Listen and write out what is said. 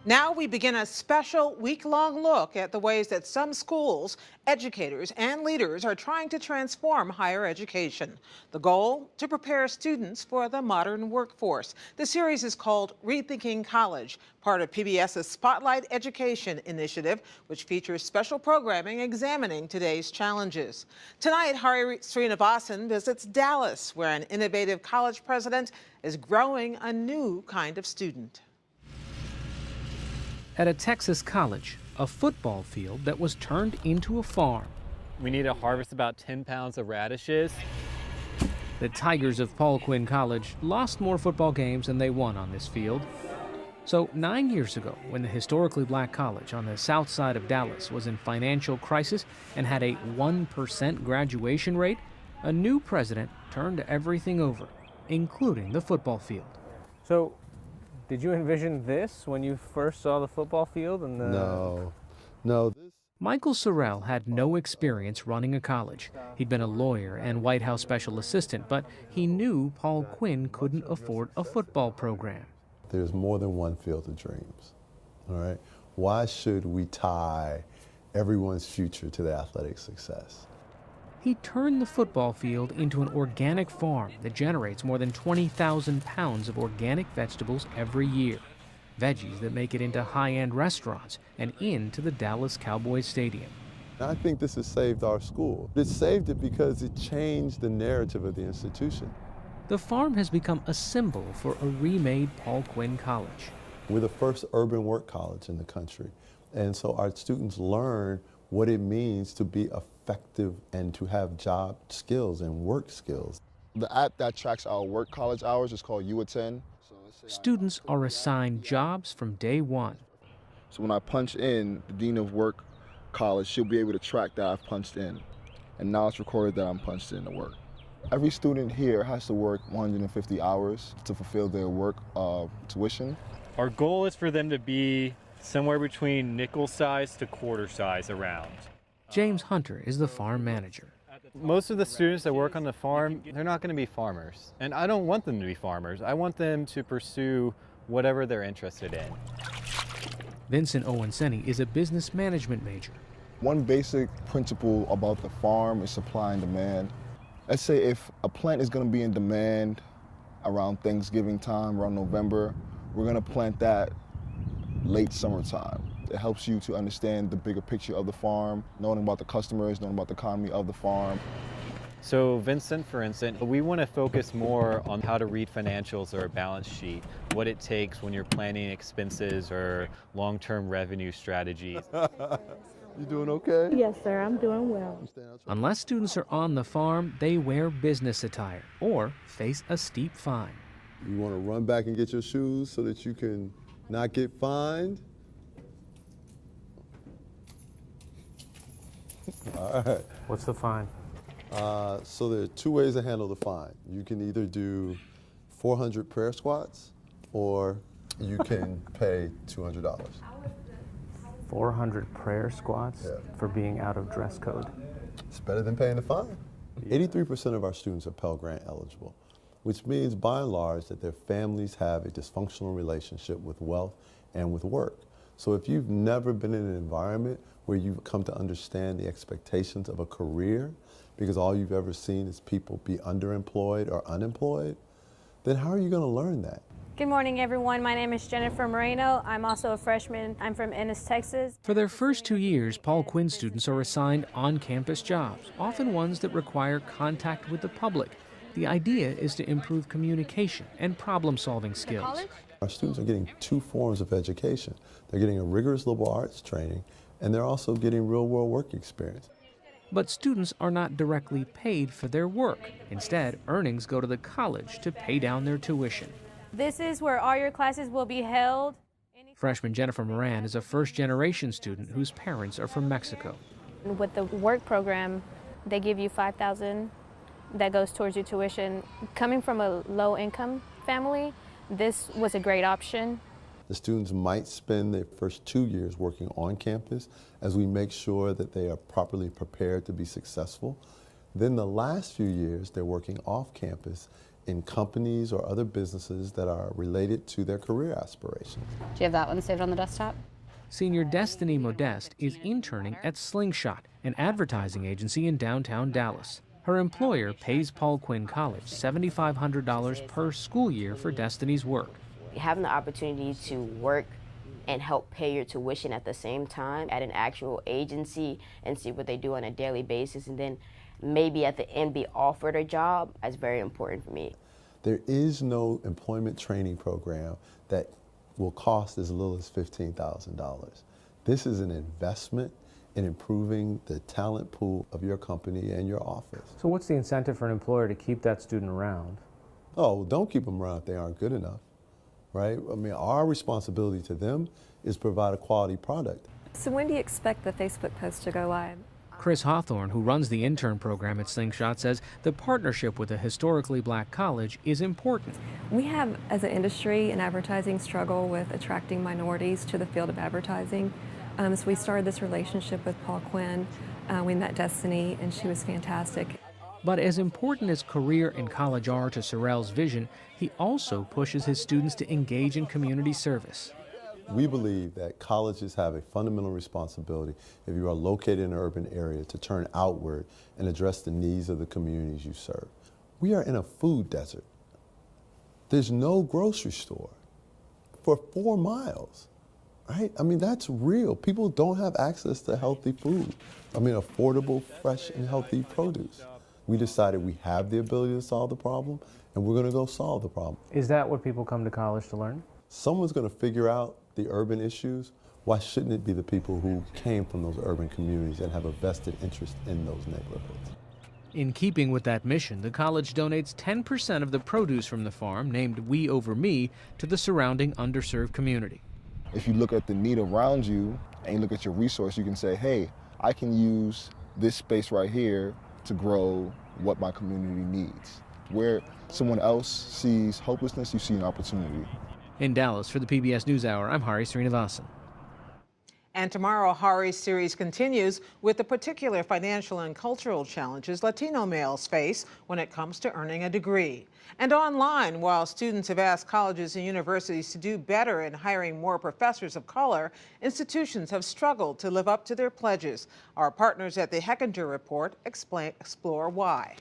Now we begin a special week-long look at the ways that some schools, educators, and leaders are trying to transform higher education. The goal? To prepare students for the modern workforce. The series is called Rethinking College, part of PBS's Spotlight Education initiative, which features special programming examining today's challenges. Tonight, Hari Srinivasan visits Dallas, where an innovative college president is growing a new kind of student. At a Texas college, a football field that was turned into a farm. We need to harvest about 10 pounds of radishes. The Tigers of Paul Quinn College lost more football games than they won on this field. So 9 years ago, when the historically black college on the south side of Dallas was in financial crisis and had a 1% graduation rate, a new president turned everything over, including the football field. So, did you envision this when you first saw the football field? No. Michael Sorrell had no experience running a college. He'd been a lawyer and White House special assistant, but he knew Paul Quinn couldn't afford a football program. There's more than one field of dreams, all right? Why should we tie everyone's future to their athletic success? He turned the football field into an organic farm that generates more than 20,000 pounds of organic vegetables every year. Veggies that make it into high-end restaurants and into the Dallas Cowboys Stadium. I think this has saved our school. It saved it because it changed the narrative of the institution. The farm has become a symbol for a remade Paul Quinn College. We're the first urban work college in the country, and so our students learn what it means to be effective and to have job skills and work skills. The app that tracks our work college hours is called UAttend. Students are assigned jobs from day one. So when I punch in, the Dean of Work College, she'll be able to track that I've punched in. And now it's recorded that I'm punched in to work. Every student here has to work 150 hours to fulfill their work tuition. Our goal is for them to be somewhere between nickel size to quarter size around. James Hunter is the farm manager. Most of the students that work on the farm, they're not going to be farmers. And I don't want them to be farmers. I want them to pursue whatever they're interested in. Vincent Owenseni is a business management major. One basic principle about the farm is supply and demand. Let's say if a plant is going to be in demand around Thanksgiving time, around November, we're going to plant that late summertime. It helps you to understand the bigger picture of the farm, knowing about the customers, knowing about the economy of the farm. So Vincent, for instance, we want to focus more on how to read financials or a balance sheet, what it takes when you're planning expenses or long-term revenue strategies. You doing okay? Yes, sir, I'm doing well. Unless students are on the farm, they wear business attire or face a steep fine. You want to run back and get your shoes so that you can not get fined? All right. What's the fine? So there are two ways to handle the fine. You can either do 400 prayer squats or you can pay $200. 400 prayer squats for being out of dress code. It's better than paying the fine. 83% of our students are Pell Grant eligible, which means by and large that their families have a dysfunctional relationship with wealth and with work. So if you've never been in an environment where you've come to understand the expectations of a career, because all you've ever seen is people be underemployed or unemployed, then how are you going to learn that? Good morning, everyone. My name is Jennifer Moreno. I'm also a freshman. I'm from Ennis, Texas. For their first 2 years, Paul Quinn students are assigned on-campus jobs, often ones that require contact with the public. The idea is to improve communication and problem-solving skills. Our students are getting two forms of education. They're getting a rigorous liberal arts training, and they're also getting real-world work experience. But students are not directly paid for their work. Instead, earnings go to the college to pay down their tuition. This is where all your classes will be held. Freshman Jennifer Moran is a first-generation student whose parents are from Mexico. With the work program, they give you $5,000 that goes towards your tuition. Coming from a low-income family, this was a great option. The students might spend their first 2 years working on campus as we make sure that they are properly prepared to be successful. Then the last few years, they're working off campus in companies or other businesses that are related to their career aspirations. Do you have that one saved on the desktop? Senior Destiny Modeste is interning at Slingshot, an advertising agency in downtown Dallas. Her employer pays Paul Quinn College $7,500 per school year for Destiny's work. Having the opportunity to work and help pay your tuition at the same time at an actual agency and see what they do on a daily basis, and then maybe at the end be offered a job, is very important for me. There is no employment training program that will cost as little as $15,000. This is an investment in improving the talent pool of your company and your office. So what's the incentive for an employer to keep that student around? Oh, don't keep them around if they aren't good enough, right? I mean, our responsibility to them is provide a quality product. So when do you expect the Facebook post to go live? Chris Hawthorne, who runs the intern program at Slingshot, says the partnership with a historically black college is important. We have, as an industry and advertising, struggle with attracting minorities to the field of advertising. So we started this relationship with Paul Quinn. We met Destiny, and she was fantastic. But as important as career and college are to Sorrell's vision, he also pushes his students to engage in community service. We believe that colleges have a fundamental responsibility, if you are located in an urban area, to turn outward and address the needs of the communities you serve. We are in a food desert. There's no grocery store for 4 miles, right? I mean, that's real. People don't have access to healthy food. I mean, affordable, fresh, and healthy produce. We decided we have the ability to solve the problem, and we're going to go solve the problem. Is that what people come to college to learn? Someone's going to figure out the urban issues. Why shouldn't it be the people who came from those urban communities and have a vested interest in those neighborhoods? In keeping with that mission, the college donates 10% of the produce from the farm, named We Over Me, to the surrounding underserved community. If you look at the need around you and you look at your resource, you can say, hey, I can use this space right here to grow what my community needs. Where someone else sees hopelessness, you see an opportunity. In Dallas, for the PBS NewsHour, I'm Hari Srinivasan. And tomorrow, Hari's series continues with the particular financial and cultural challenges Latino males face when it comes to earning a degree. And online, while students have asked colleges and universities to do better in hiring more professors of color, institutions have struggled to live up to their pledges. Our partners at the Hechinger Report explore why.